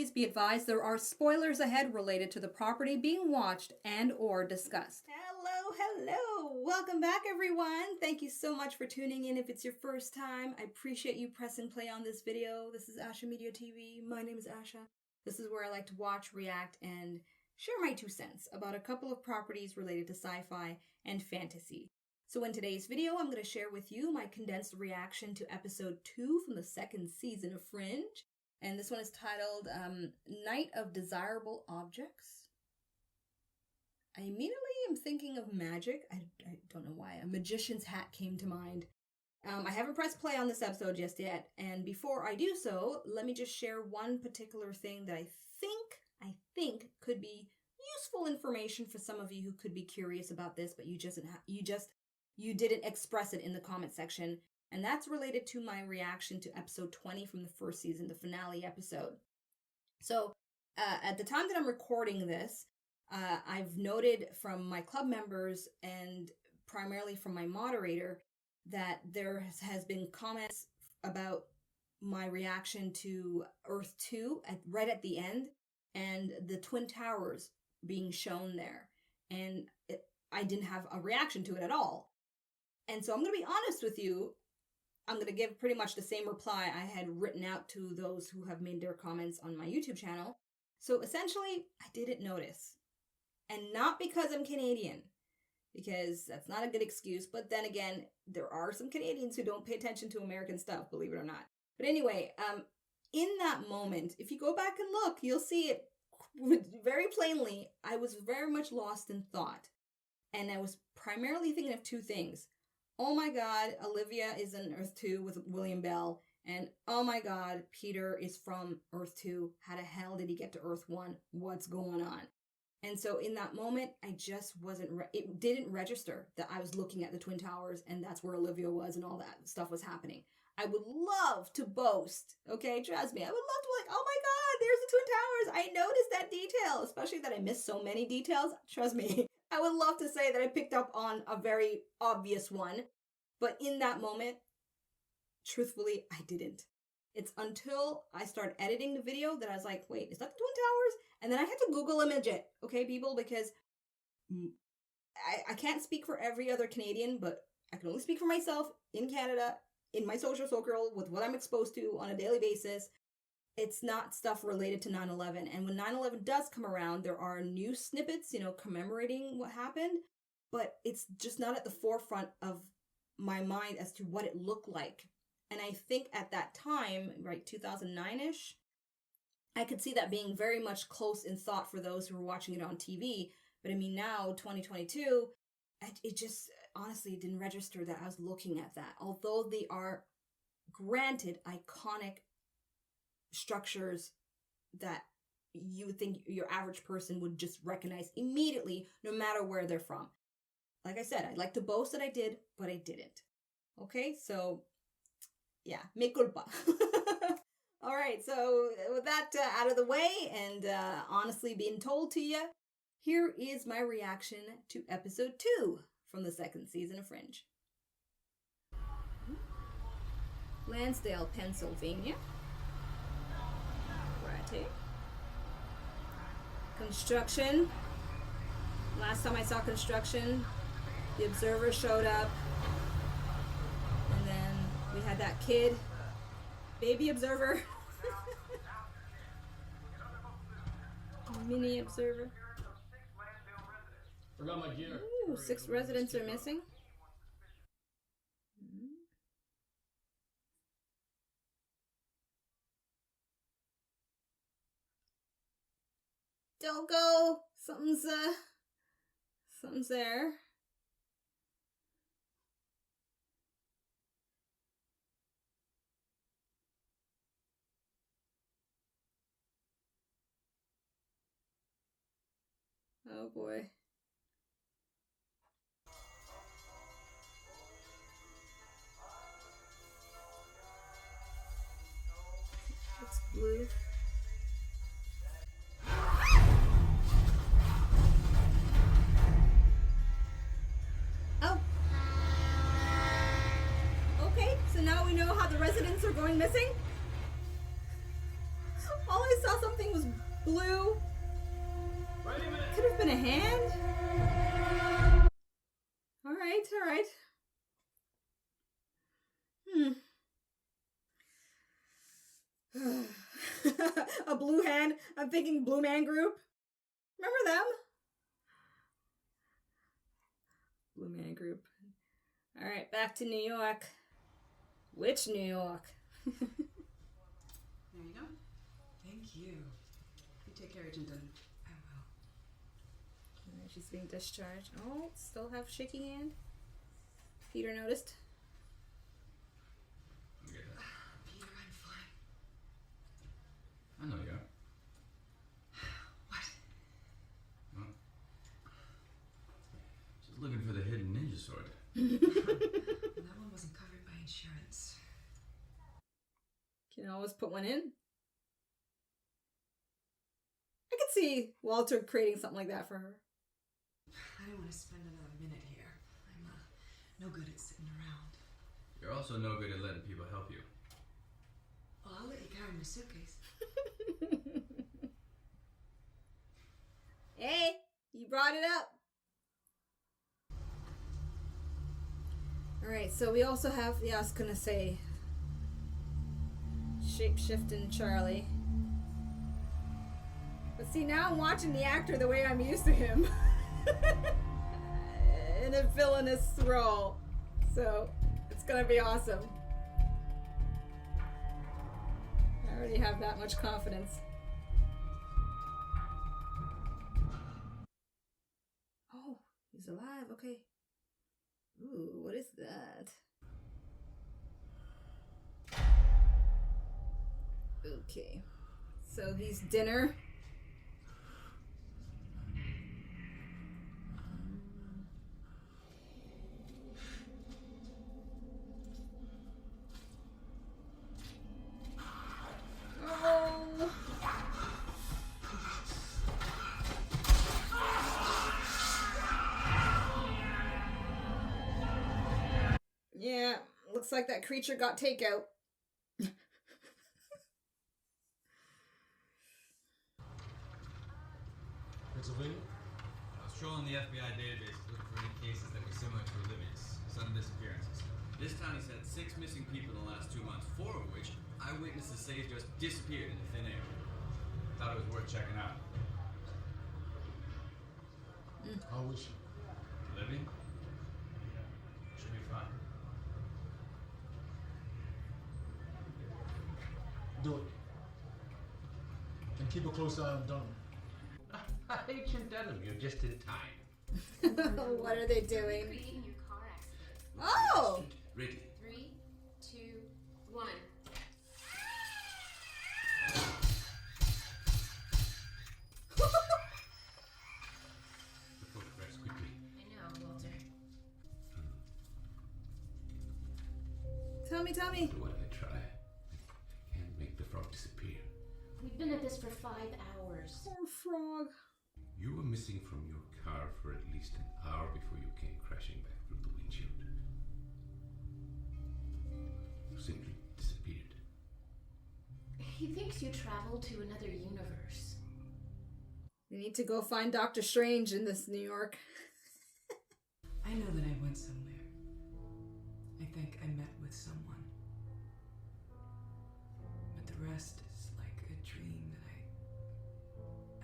please be advised there are spoilers ahead related to the property being watched and or discussed. Hello. Welcome back, everyone. Thank you so much for tuning in. If it's your first time, I appreciate you pressing play on this video. This is Ashamoji TV. My name is Asha. This is where I like to watch, react, and share my 2 cents about a couple of properties related to sci-fi and fantasy. So in today's video, I'm going to share with you my condensed reaction to episode 2 from the 2nd season of Fringe. And this one is titled Night of Desirable Objects. I immediately am thinking of magic. I don't know why. A magician's hat came to mind. I haven't pressed play on this episode just yet. And before I do so, let me just share one particular thing that I think could be useful information for some of you who could be curious about this, but you didn't express it in the comment section. And that's related to my reaction to episode 20 from the 1st season, the finale episode. So at the time that I'm recording this, I've noted from my club members and primarily from my moderator that there has been comments about my reaction to Earth 2 right at the end and the Twin Towers being shown there. And I didn't have a reaction to it at all. And so I'm going to be honest with you. I'm going to give pretty much the same reply I had written out to those who have made their comments on my YouTube channel. So essentially, I didn't notice. And not because I'm Canadian, because that's not a good excuse. But then again, there are some Canadians who don't pay attention to American stuff, believe it or not. But anyway, in that moment, if you go back and look, you'll see it very plainly. I was very much lost in thought. And I was primarily thinking of 2 things. Oh my God, Olivia is in Earth 2 with William Bell. And oh my God, Peter is from Earth 2. How the hell did he get to Earth 1? What's going on? And so in that moment, I just it didn't register that I was looking at the Twin Towers and that's where Olivia was and all that stuff was happening. I would love to boast, okay? Trust me. I would love to be like, oh my God, there's the Twin Towers. I noticed that detail, especially that I missed so many details. Trust me. I would love to say that I picked up on a very obvious one. But in that moment, truthfully, I didn't. It's until I started editing the video that I was like, wait, is that the Twin Towers? And then I had to Google image it, okay, people, because I can't speak for every other Canadian, but I can only speak for myself in Canada, in my social circle, with what I'm exposed to on a daily basis. It's not stuff related to 9/11. And when 9/11 does come around, there are new snippets, commemorating what happened, but it's just not at the forefront of my mind as to what it looked like. And I think at that time, right, 2009-ish, I could see that being very much close in thought for those who were watching it on TV. But I mean, now, 2022, it just honestly didn't register that I was looking at that. Although they are, granted, iconic structures that you would think your average person would just recognize immediately, no matter where they're from. Like I said, I'd like to boast that I did, but I didn't. Okay, so yeah, me culpa. All right, so with that out of the way and honestly being told to you, here is my reaction to episode 2 from the 2nd season of Fringe. Lansdale, Pennsylvania. Righty. Construction. Last time I saw construction, the Observer showed up. And then we had that kid. Baby Observer. Mini Observer. Forgot my gear. Ooh, 6 residents are missing. Don't go. Something's there. Oh boy. It's blue. Oh. Okay, so now we know how the residents are going missing. All I saw something was blue. Wait a minute. Could have been a hand. All right, all right. A blue hand. I'm thinking Blue Man Group. Remember them? Blue Man Group. All right, back to New York. Which New York? There you go. Thank you. You take care, Agent Dunn. I will. All right, she's being discharged. Oh, still have shaky hand. Peter noticed. Peter, I'm fine. I know you are. What? Well, just looking for the hidden ninja sword. That one wasn't covered by insurance. Can always put one in. I could see Walter creating something like that for her. I don't want to spend another minute here. I'm no good at sitting around. You're also no good at letting people help you. Well, I'll let you carry my suitcase. Hey, you brought it up. Alright, so we also have, I was gonna say, Shapeshifting Charlie. But see, now I'm watching the actor the way I'm used to him. In a villainous role. So, it's gonna be awesome. I already have that much confidence. Oh, he's alive, okay. Ooh, what is that? Okay. So he's dinner. Oh. Yeah, looks like that creature got takeout. Pennsylvania? I was trolling the FBI database looking for any cases that were similar to Olivia's, sudden disappearances. This town has had 6 missing people in the last 2 months, 4 of which eyewitnesses say just disappeared into thin air. Thought it was worth checking out. How is she? Living? Should be fine. Do it. And keep a close eye on Dunham. Agent Dunham, you're just in time. What are they doing? Recreating your car accident. Oh! Ready. 3, 2, 1. The photographs quickly. I know, Walter. Tell me. What I try. I can't make the frog disappear. We've been at this for 5 hours. Poor frog. You were missing from your car for at least an hour before you came crashing back through the windshield. You simply disappeared. He thinks you traveled to another universe. We need to go find Doctor Strange in this New York. I know that I went somewhere. I think I met with someone. But the rest is like a dream that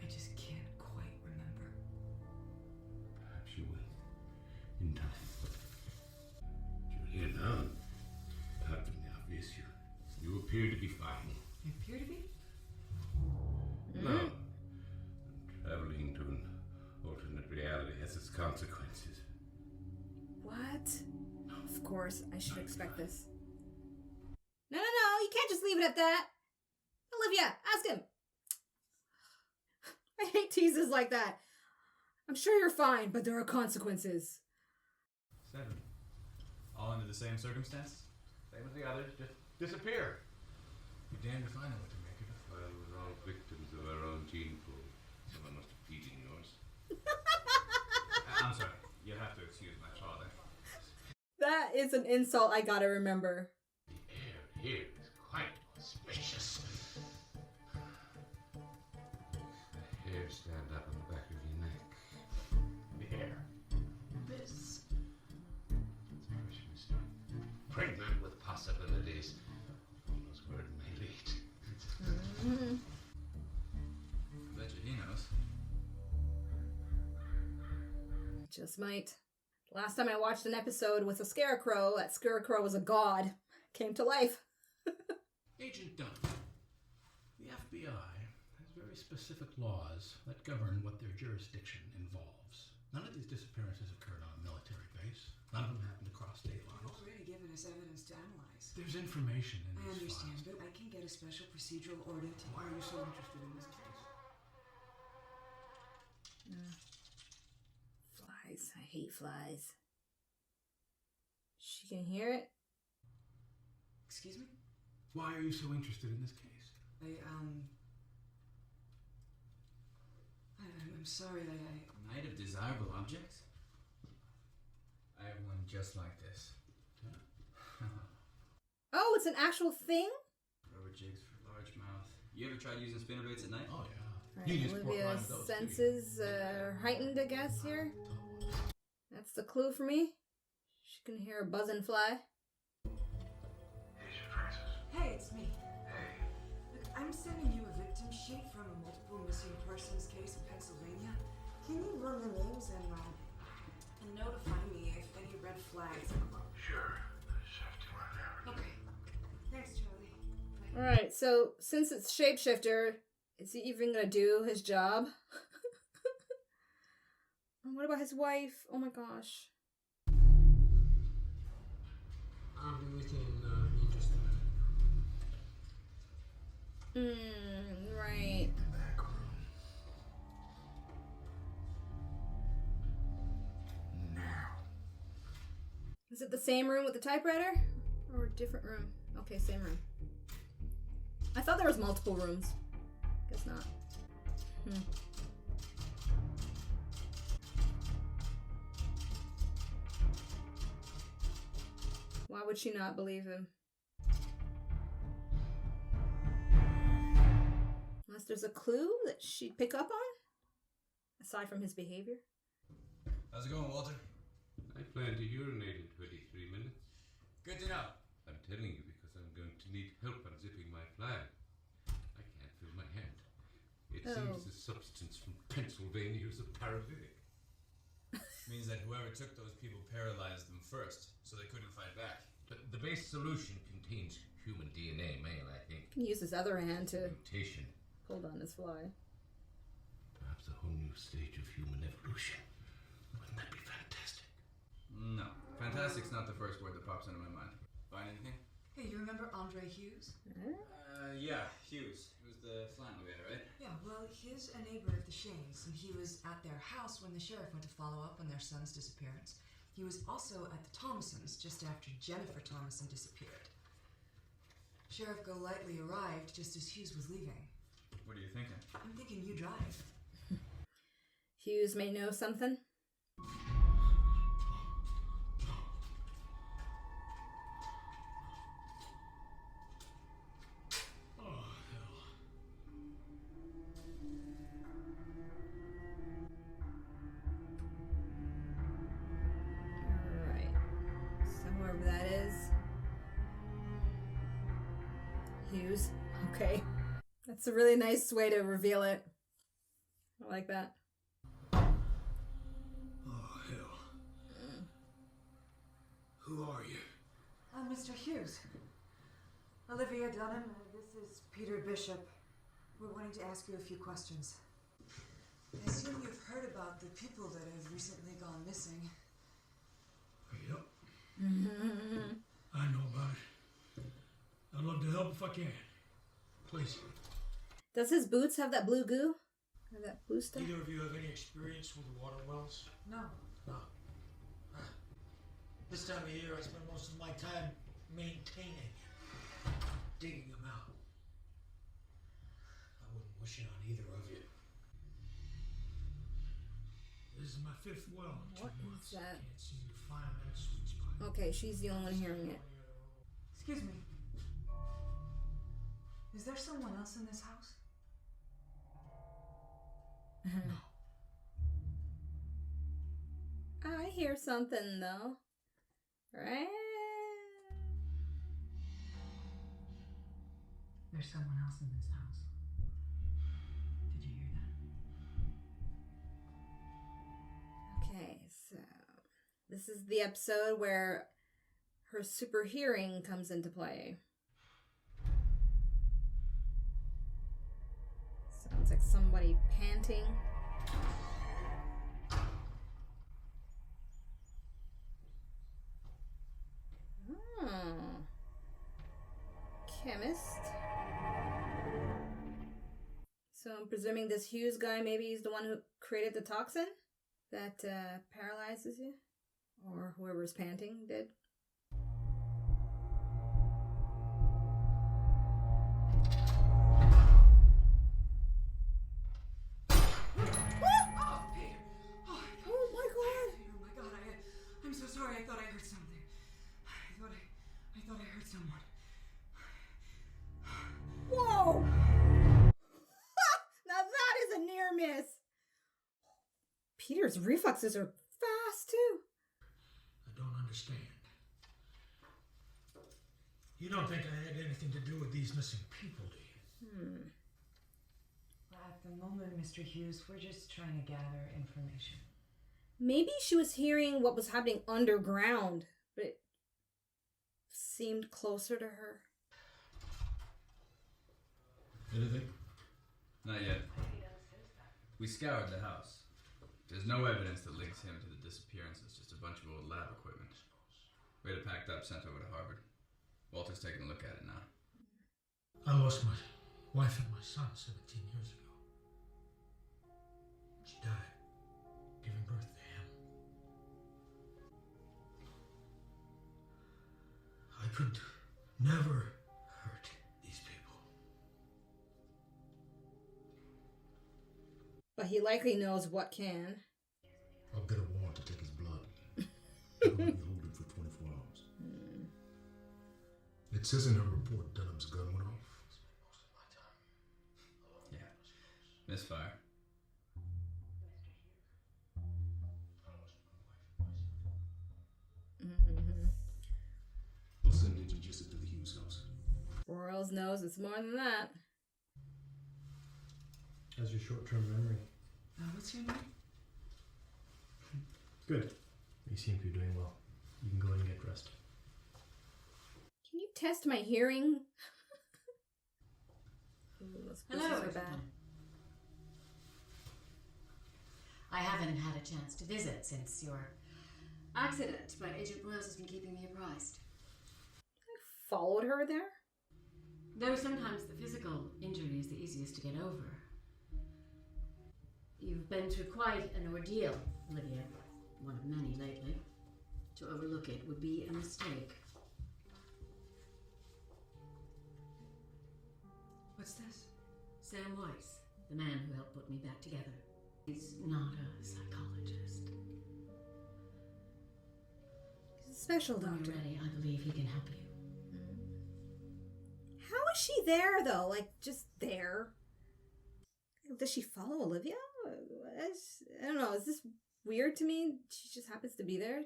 I just can't quite remember. Perhaps you will. In time. You're here now. Apart from the obvious, you appear to be fine. I appear to be? No. Traveling to an alternate reality has its consequences. What? Of course, I should expect this. No, you can't just leave it at that. Olivia, ask him. I hate teases like that. I'm sure you're fine, but there are consequences. 7. All under the same circumstances? Same as the others, just disappear. Be damned if I know what to make of it. Well, we're all victims of our own gene pool. Someone must have eaten yours. I'm sorry. You'll have to excuse my father. That is an insult I gotta remember. The air here is quite auspicious. hair stand up on the back of your neck. The hair. This. It's a fresh mystery. Pregnant with possibilities. Who knows where it may lead? I bet you he knows. Just might. Last time I watched an episode with a scarecrow, that scarecrow was a god. Came to life. Agent Dunn, the FBI has very specific laws that govern what their jurisdiction involves. None of these disappearances occurred on a military base. None of them happened across state You've lines. already given us evidence to analyze. There's information in I these understand, files. but I can get a special procedural order to... Why are you so interested in this case? Flies. I hate flies. She can hear it. Excuse me? Why are you so interested in this case? I'm sorry, Night of desirable objects? I have one just like this. Oh, it's an actual thing? Rubber jigs for large mouth. You ever tried using spinnerbaits at night? Oh, yeah. Right, You use pork rind Olivia's with those, too. senses are heightened, I guess, here. That's the clue for me. She can hear a buzzing fly. Agent Francis. Hey, it's me. Hey. Look, I'm sending you a victim sheet from a multiple missing persons case in Pennsylvania. Can you run the names and notify me if any red flags come up? Sure. I just have to run down. Okay. Thanks, Charlie. Bye. Alright, so since it's shapeshifter, is he even gonna do his job? And what about his wife? Oh my gosh. I'll be with you in just a minute. Right. Back room. Now. Is it the same room with the typewriter? Or a different room? Okay, same room. I thought there was multiple rooms. Guess not. Why would she not believe him? Unless there's a clue that she'd pick up on? Aside from his behavior? How's it going, Walter? I plan to urinate in 23 minutes. Good to know. I'm telling you because I'm going to need help unzipping my flag. I can't feel my hand. It seems the substance from Pennsylvania is a paralytic. Means that whoever took those people paralyzed them first, so they couldn't fight back. But the base solution contains human DNA, male, I think. He can use his other hand to Mutation. hold on his fly. Perhaps a whole new stage of human evolution. Wouldn't that be fantastic? No. Fantastic's not the first word that pops into my mind. Find anything? Hey, you remember Andre Hughes? Yeah, Hughes. It was the flat elevator, right? Yeah, well, he's a neighbor of the Shanes, and he was at their house when the sheriff went to follow up on their son's disappearance. He was also at the Thomasons just after Jennifer Thomason disappeared. Sheriff Golightly arrived just as Hughes was leaving. What are you thinking? I'm thinking you drive. Hughes may know something. Alright. So whoever that is. Hughes. Okay. That's a really nice way to reveal it. I like that. Oh, hell. Who are you? I'm Mr. Hughes. Olivia Dunham, this is Peter Bishop. We're wanting to ask you a few questions. I assume you've heard about the people that have recently gone missing. Yep. I know about it. I'd love to help if I can. Please. Does his boots have that blue goo? Or that blue stuff? Either of you have any experience with the water wells? No. No. This time of year, I spend most of my time maintaining, digging them out. I wouldn't wish it on either of you. This is my fifth well in 2 What is months. that? Can't seem to find that sweet spot. Okay, she's the only one hearing it. Excuse me. Is there someone else in this house? No. I hear something though. Right? There's someone else in this house. Did you hear that? Okay, so this is the episode where her super hearing comes into play. Sounds like somebody panting. Oh. Chemist. So I'm presuming this Hughes guy, maybe he's the one who created the toxin that paralyzes you? Or whoever's panting did? Oh, Peter! Oh my god! Peter, oh my god, I'm so sorry. I thought I heard something. I thought I heard someone. Whoa! Now that is a near miss. Peter's reflexes are fast too. I don't understand. You don't think I had anything to do with these missing people, do you? Well, at the moment, Mr. Hughes, we're just trying to gather information. Maybe she was hearing what was happening underground, but it seemed closer to her. Anything? Not yet. We scoured the house. There's no evidence that links him to the disappearances, just a bunch of old lab equipment. We had it packed up, sent over to Harvard. Walter's taking a look at it now. I lost my wife and my son 17 years ago. She died, giving birth to him. I could never hurt these people. But he likely knows what can. I'll get a warrant to take his blood. You're going to be holding for 24 hours. It says in her report Dunham's gun went off. Yeah. Misfire. I'll send Agent Jessup to the Hughes house. Royals knows it's more than that. How's your short-term memory? What's your name? Good. You seem to be doing well. You can go in and get dressed. Can you test my hearing? Ooh, those Hello, pieces are bad. I haven't had a chance to visit since your accident, but Agent Boyles has been keeping me apprised. I followed her there? Though sometimes the physical injury is the easiest to get over. You've been through quite an ordeal, Olivia. One of many lately. To overlook it would be a mistake. What's this? Sam Weiss, the man who helped put me back together. He's not a psychologist. He's a special When doctor. you're ready, I believe he can help you. How is she there, though? Like, just there? Does she follow Olivia? I don't know. Is this weird to me? She just happens to be there?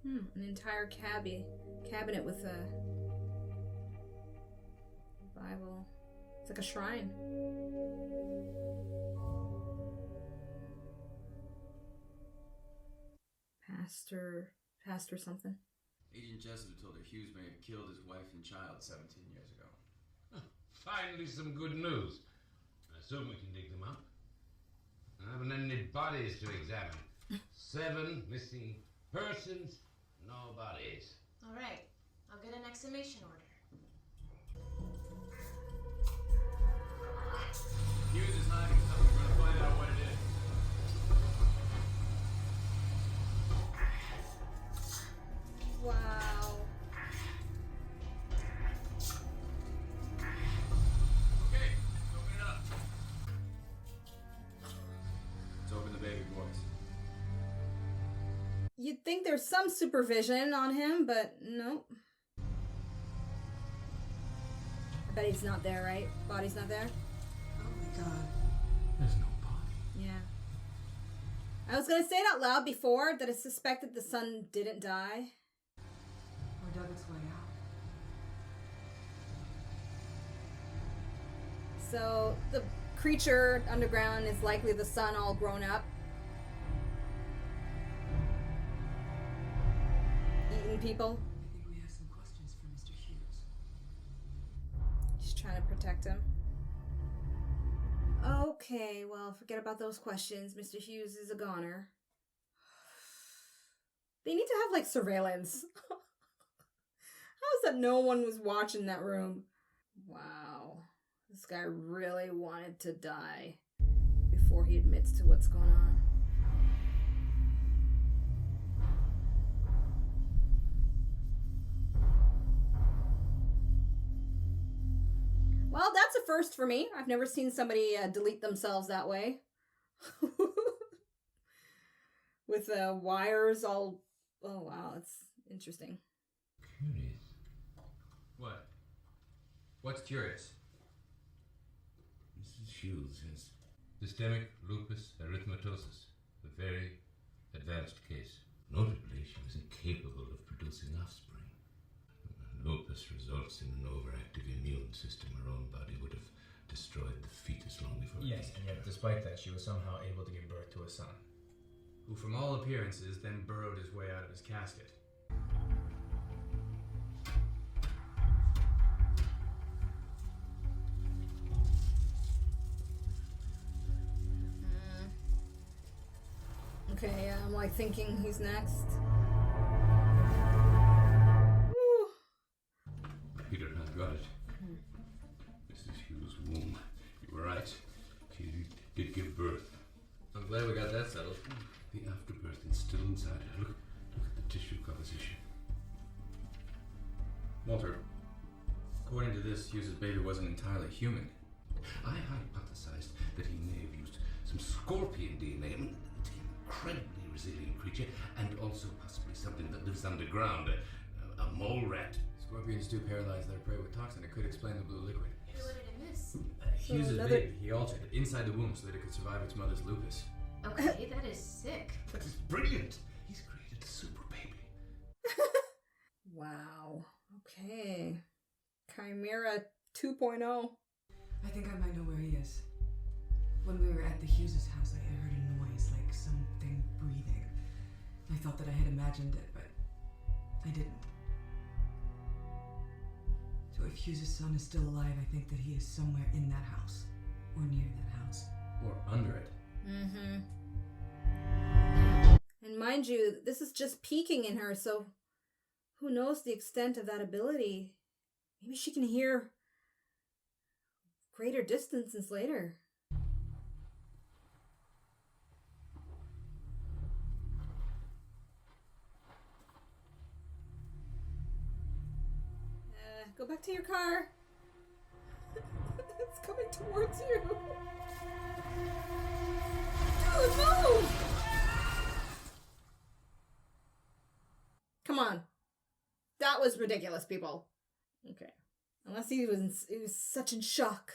An entire cabinet with a Bible. It's like a shrine. Pastor something. Agent Jessup told her Hughes may have killed his wife and child 17 years ago. Finally, some good news. I assume we can dig them up. I haven't any bodies to examine. 7 missing persons, no bodies. All right, I'll get an exhumation order. Hughes is hiding something. We're gonna find out what it is. Wow. You'd think there's some supervision on him, but nope. I bet he's not there, right? Body's not there? Oh my god. There's no body. Yeah. I was gonna say it out loud before that I suspected the son didn't die. Or dug its way out. So the creature underground is likely the son all grown up. Eating people. I think we have some questions for Mr. Hughes. He's trying to protect him. Okay, well, forget about those questions. Mr. Hughes is a goner. They need to have, like, surveillance. How is that no one was watching that room? Wow. This guy really wanted to die before he admits to what's going on. Well, that's a first for me. I've never seen somebody delete themselves that way. With wires all... Oh, wow, it's interesting. Curious. What? What's curious? Mrs. Hughes has systemic lupus erythematosus, a very advanced case. Notably, she was incapable of producing offspring. Lupus results in an overactive immune system. Her own body would have destroyed the fetus long before. Yes, and yet despite that, she was somehow able to give birth to a son. Who, from all appearances, then burrowed his way out of his casket. Okay, I'm like thinking who's next. Peter, I've got it. Mrs. Hughes' womb. You were right. She did give birth. I'm glad we got that settled. The afterbirth is still inside her. Look at the tissue composition. Walter, according to this, Hughes' baby wasn't entirely human. I hypothesized that he may have used some scorpion DNA. I mean, it's an incredibly resilient creature, and also possibly something that lives underground. A mole rat. Scorpions do paralyze their prey with toxin. It could explain the blue liquid. Who would it miss? Hughes' another- baby, he altered it inside the womb so that it could survive its mother's lupus. Okay, that is sick. That is brilliant. He's created a super baby. Wow. Okay. Chimera 2.0. I think I might know where he is. When we were at the Hughes' house, I heard a noise like something breathing. I thought that I had imagined it, but I didn't. So if Hughes' son is still alive, I think that he is somewhere in that house. Or near that house. Or under it. Mm-hmm. And mind you, this is just peeking in her, so who knows the extent of that ability? Maybe she can hear greater distances later. Go back to your car. It's coming towards you. Dude, move! Come on. That was ridiculous, people. Okay. Unless he was such in shock.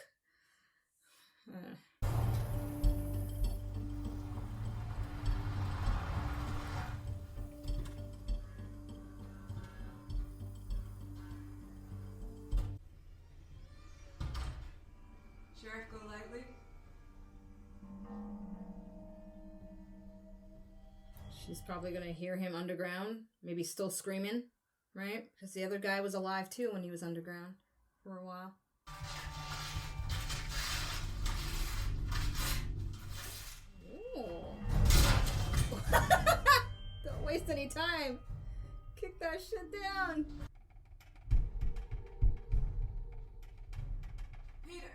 Sheriff, go lightly. She's probably gonna hear him underground. Maybe still screaming, right? Because the other guy was alive too when he was underground for a while. Ooh. Don't waste any time. Kick that shit down. Peter!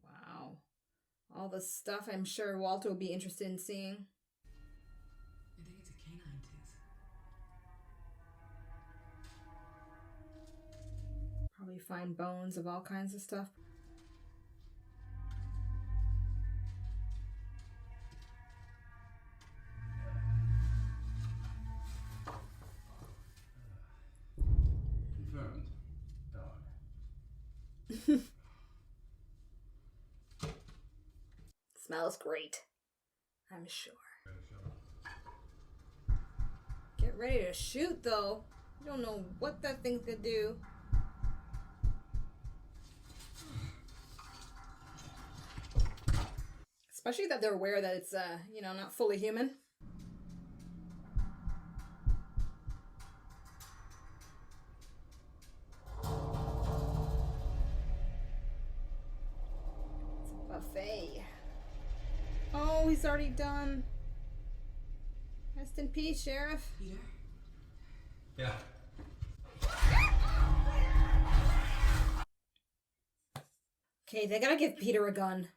Wow. All the stuff I'm sure Walter will be interested in seeing. I think it's a canine tooth. Probably find bones of all kinds of stuff. Confirmed. Dog. Smells great. I'm sure. Get ready to shoot, though. You don't know what that thing could do. Especially that they're aware that it's, not fully human. It's a buffet. Oh, he's already done. Rest in peace, Sheriff. Peter? Yeah. Okay, they gotta give Peter a gun.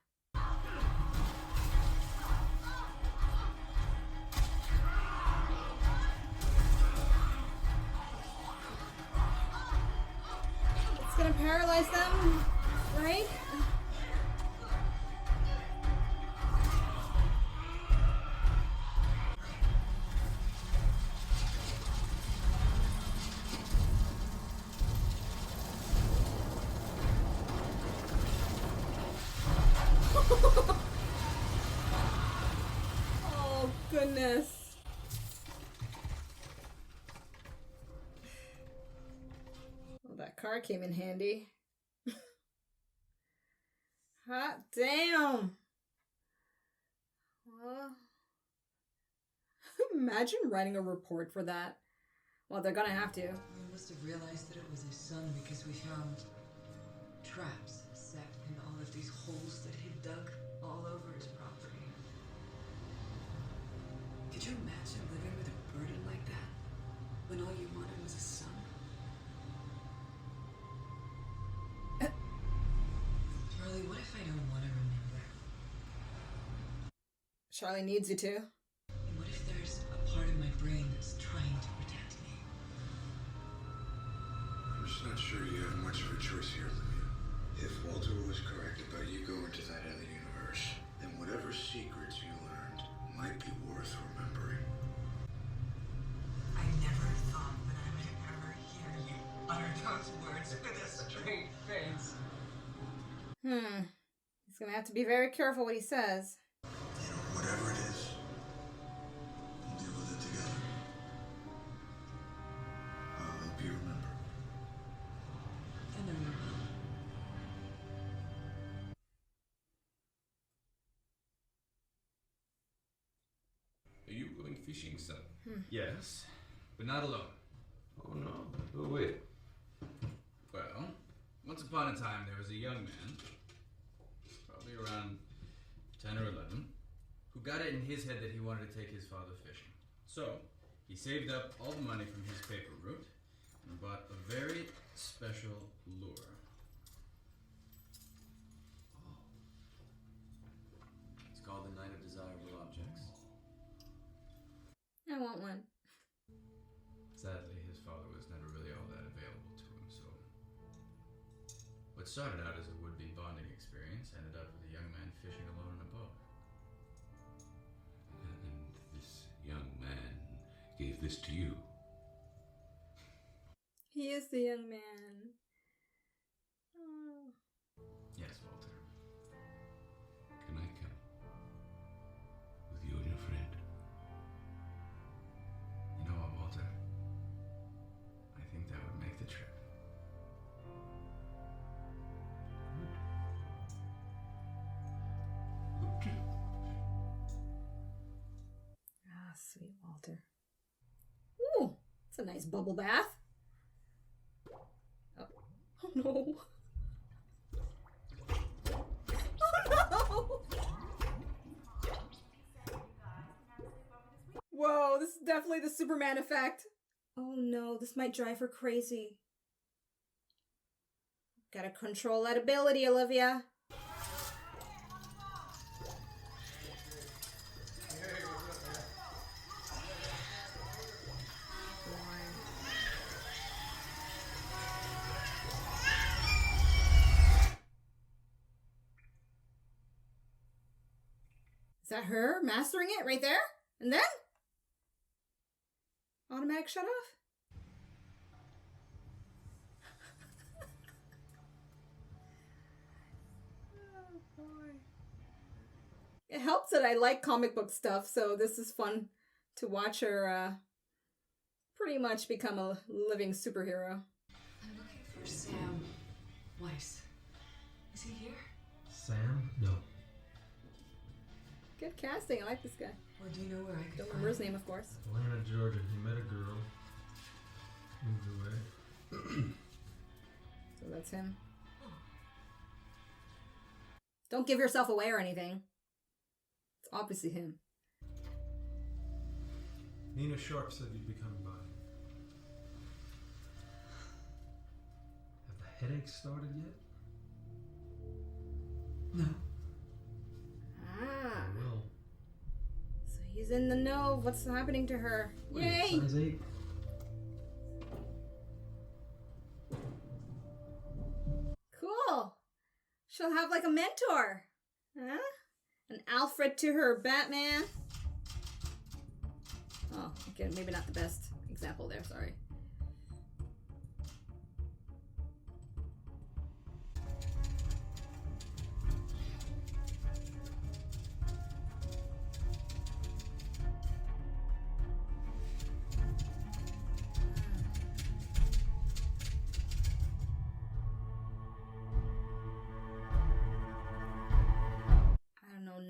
It's gonna paralyze them, right? Oh, goodness. Well, that car came in handy. Hot damn. Well, imagine writing a report for that. Well, they're gonna have to. We must have realized that it was his son because we found traps set in all of these holes that he'd dug all over his property. Could you imagine living with a burden like that when all you wanted was a son? Charlie, what if I don't want to remember? Charlie needs you to. What if there's a part of my brain that's trying to protect me? I'm just not sure you have much of a choice here, Olivia. If Walter was correct about you going to that other universe, then whatever secrets you learned might be worth remembering. I never thought that I would ever hear you utter those words with a straight face. He's gonna have to be very careful what he says. You know, whatever it is, we'll deal with it together. I'll help you remember. I know you will. Are you going fishing, son? Yes, but not alone. Oh no. Who with? Well, once upon a time there was a young man, probably around 10 or 11, who got it in his head that he wanted to take his father fishing. So, he saved up all the money from his paper route and bought a very special lure. It's called the Night of Desirable Objects. I want one. Sadly, his father was never really all that available to him, so what started out as a would-be bonding experience ended up with a young man fishing alone in a boat. And this young man gave this to you. He is the young man. Oh. Yes, Walter. Can I come with you and your friend? You know what, Walter? I think that would make the trip. Ah, sweet Walter. Ooh, it's a nice bubble bath. Oh no. Oh no. Whoa, this is definitely the Superman effect. Oh no, this might drive her crazy. Gotta control that ability, Olivia. that her mastering it right there? And then? Automatic shut off? Oh boy. It helps that I like comic book stuff, so this is fun to watch her pretty much become a living superhero. I'm looking for Sam Weiss. Is he here? Sam? No. Good casting. I like this guy. Or do you know where I could Don't find remember his him? name, of course. Atlanta, Georgia. He met a girl. Moved away. So that's him. Don't give yourself away or anything. It's obviously him. Nina Sharp said you'd be coming by. Have the headaches started yet? No. Ah. I will. So he's in the know of what's happening to her. What are you, Yay! size 8? Cool. She'll have like a mentor. Huh? An Alfred to her Batman. Oh, okay, maybe not the best example there, sorry.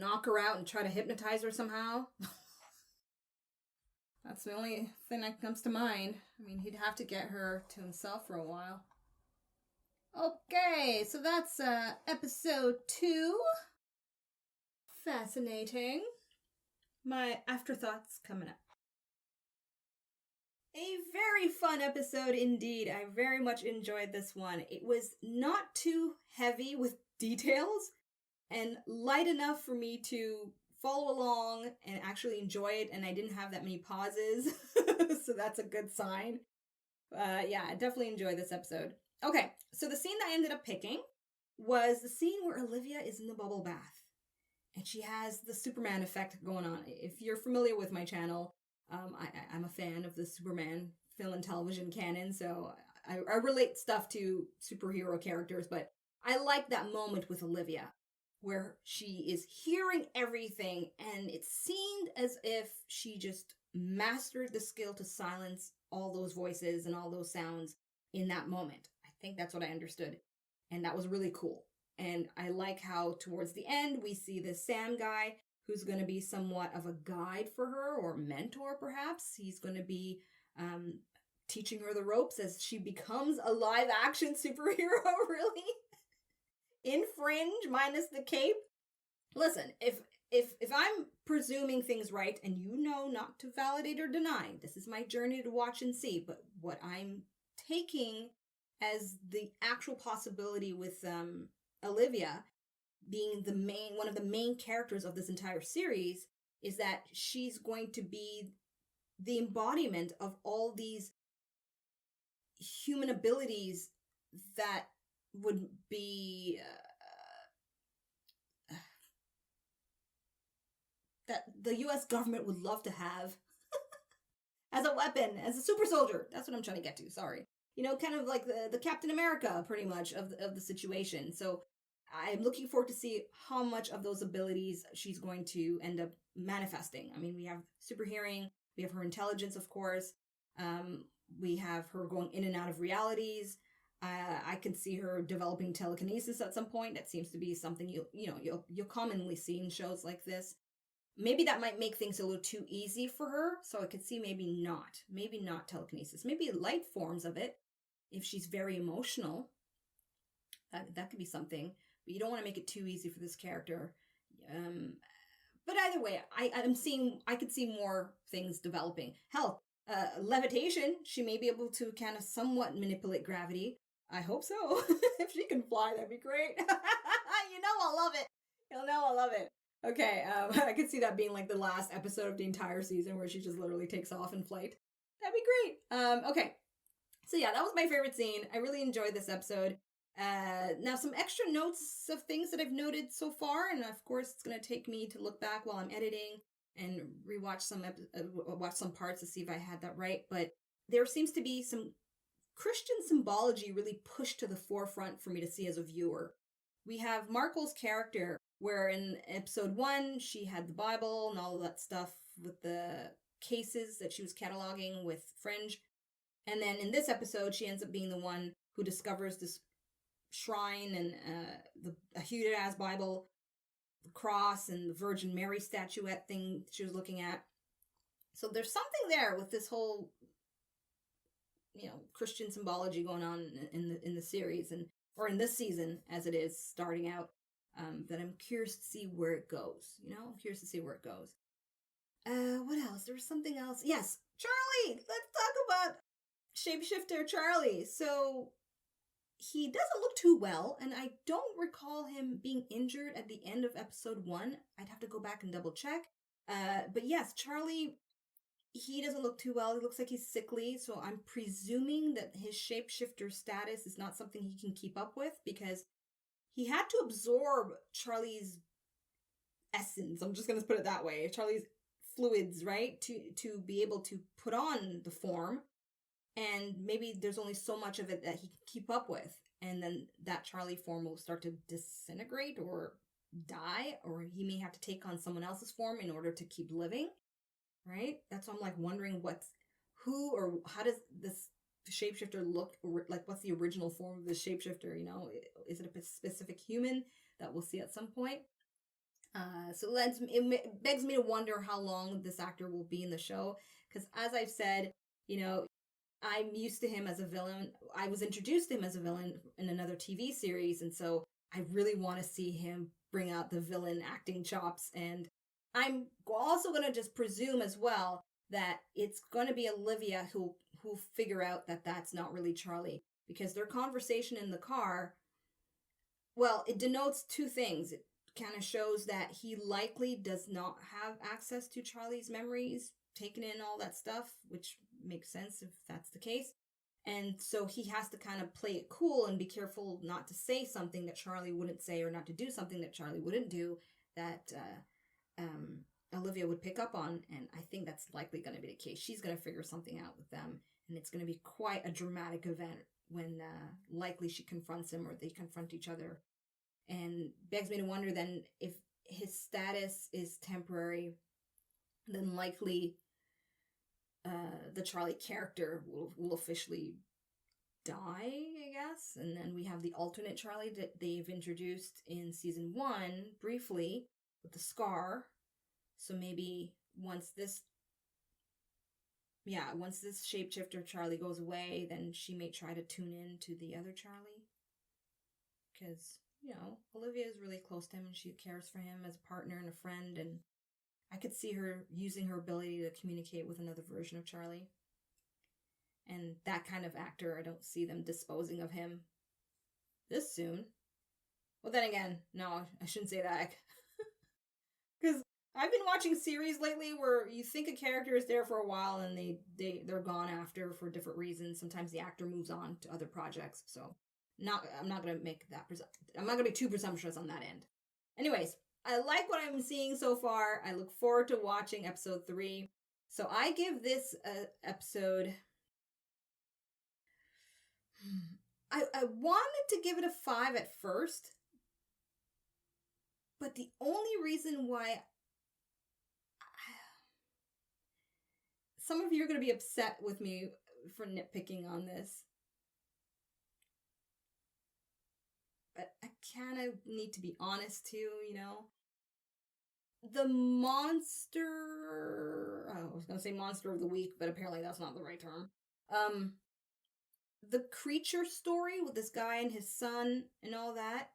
Knock her out and try to hypnotize her somehow. That's the only thing that comes to mind. I mean, he'd have to get her to himself for a while. Okay, so that's episode 2. Fascinating. My afterthoughts coming up. A very fun episode indeed. I very much enjoyed this one. It was not too heavy with details, and light enough for me to follow along and actually enjoy it, and I didn't have that many pauses, so that's a good sign. Yeah, I definitely enjoyed this episode. Okay, so the scene that I ended up picking was the scene where Olivia is in the bubble bath, and she has the Superman effect going on. If you're familiar with my channel, I'm a fan of the Superman film and television canon, so I relate stuff to superhero characters, but I like that moment with Olivia, where she is hearing everything, and it seemed as if she just mastered the skill to silence all those voices and all those sounds in that moment. I think that's what I understood, and that was really cool. And I like how towards the end we see this Sam guy who's going to be somewhat of a guide for her, or mentor perhaps. He's going to be teaching her the ropes as she becomes a live action superhero, really. In Fringe, minus the cape. Listen, if I'm presuming things right, and you know not to validate or deny, this is my journey to watch and see, but what I'm taking as the actual possibility with Olivia being one of the main characters of this entire series is that she's going to be the embodiment of all these human abilities that would be that the US government would love to have as a weapon, as a super soldier. That's what I'm trying to get to, sorry. You know, kind of like the Captain America, pretty much, of the situation. So I'm looking forward to see how much of those abilities she's going to end up manifesting. I mean, we have super hearing, we have her intelligence, of course. We have her going in and out of realities. I can see her developing telekinesis at some point. That seems to be something you'll commonly see in shows like this. Maybe that might make things a little too easy for her, so I could see maybe not telekinesis. Maybe light forms of it, if she's very emotional. That could be something, but you don't want to make it too easy for this character. But either way, I could see more things developing. Hell, levitation, she may be able to kind of somewhat manipulate gravity. I hope so. If she can fly, that'd be great. You know I'll love it. You'll know I'll love it. Okay, I could see that being like the last episode of the entire season where she just literally takes off in flight. That'd be great. Okay. So yeah, that was my favorite scene. I really enjoyed this episode. Now, some extra notes of things that I've noted so far, and of course, it's going to take me to look back while I'm editing and rewatch watch some parts to see if I had that right. But there seems to be some Christian symbology really pushed to the forefront for me to see as a viewer. We have Markle's character, where in episode 1, she had the Bible and all of that stuff with the cases that she was cataloging with Fringe. And then in this episode, she ends up being the one who discovers this shrine and a huge-ass Bible, the cross, and the Virgin Mary statuette thing she was looking at. So there's something there with this whole, Christian symbology going on in the series, or in this season as it is starting out, that I'm curious to see where it goes. I'm curious to see where it goes. What else? There was something else. Yes, Charlie! Let's talk about Shapeshifter Charlie. So he doesn't look too well, and I don't recall him being injured at the end of episode 1. I'd have to go back and double check. But yes, Charlie, he doesn't look too well. He looks like he's sickly, so I'm presuming that his shapeshifter status is not something he can keep up with, because he had to absorb Charlie's essence. I'm just going to put it that way. Charlie's fluids, right? To be able to put on the form. And maybe there's only so much of it that he can keep up with. And then that Charlie form will start to disintegrate or die, or he may have to take on someone else's form in order to keep living, right? That's why I'm like wondering who or how does this shapeshifter look, or like what's the original form of the shapeshifter, Is it a specific human that we'll see at some point? So it begs me to wonder how long this actor will be in the show, because as I've said, I'm used to him as a villain. I was introduced to him as a villain in another TV series, and so I really want to see him bring out the villain acting chops. And I'm also going to just presume as well that it's going to be Olivia who'll figure out that that's not really Charlie, because their conversation in the car, well, it denotes two things. It kind of shows that he likely does not have access to Charlie's memories, taking in all that stuff, which makes sense if that's the case. And so he has to kind of play it cool and be careful not to say something that Charlie wouldn't say, or not to do something that Charlie wouldn't do, that Olivia would pick up on. And I think that's likely going to be the case. She's going to figure something out with them, and it's going to be quite a dramatic event when likely she confronts him, or they confront each other. And begs me to wonder then, if his status is temporary, then likely the Charlie character will officially die, I guess. And then we have the alternate Charlie that they've introduced in season 1 briefly with the scar. So maybe once this shapeshifter Charlie goes away, then she may try to tune in to the other Charlie, because Olivia is really close to him and she cares for him as a partner and a friend, and I could see her using her ability to communicate with another version of Charlie. And that kind of actor, I don't see them disposing of him this soon. Well, then again, no, I shouldn't say that. Because I've been watching series lately where you think a character is there for a while and they're gone after for different reasons. Sometimes the actor moves on to other projects. So I'm not going to make that I'm not going to be too presumptuous on that end. Anyways, I like what I'm seeing so far. I look forward to watching episode 3. So I give this episode... I wanted to give it a 5 at first. But the only reason why... Some of you are going to be upset with me for nitpicking on this. But I kind of need to be honest too, The monster... I was going to say monster of the week, but apparently that's not the right term. The creature story with this guy and his son and all that,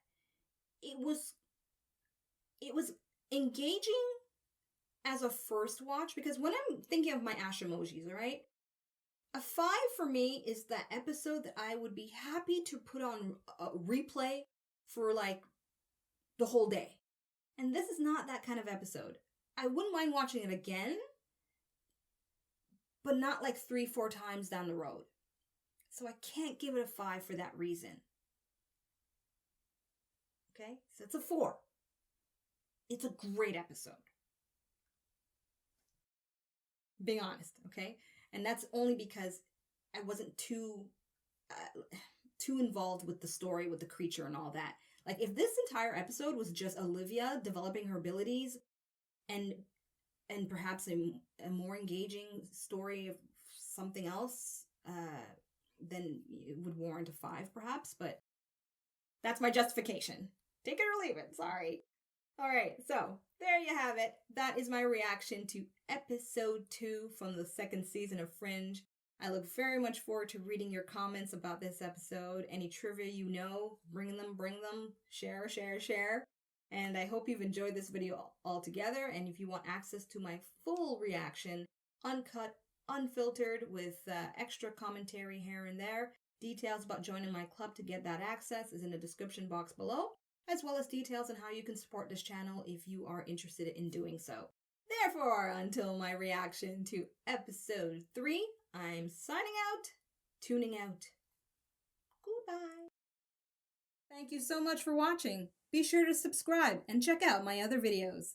it was engaging as a first watch, because when I'm thinking of my Ashamojis, all right, a 5 for me is that episode that I would be happy to put on a replay for like the whole day. And this is not that kind of episode. I wouldn't mind watching it again, but not like 3-4 times down the road. So I can't give it a 5 for that reason. Okay? So it's a 4. It's a great episode. Being honest, okay? And that's only because I wasn't too involved with the story, with the creature and all that. Like, if this entire episode was just Olivia developing her abilities and perhaps a more engaging story of something else, then it would warrant a 5, perhaps. But that's my justification. Take it or leave it. Sorry. All right, so there you have it. That is my reaction to episode 2 from the 2nd season of Fringe. I look very much forward to reading your comments about this episode. Any trivia you know, bring them. Share. And I hope you've enjoyed this video altogether. And if you want access to my full reaction, uncut, unfiltered, with extra commentary here and there, details about joining my club to get that access is in the description box below, as well as details on how you can support this channel if you are interested in doing so. Therefore, until my reaction to episode 3, I'm signing out, tuning out. Goodbye. Thank you so much for watching. Be sure to subscribe and check out my other videos.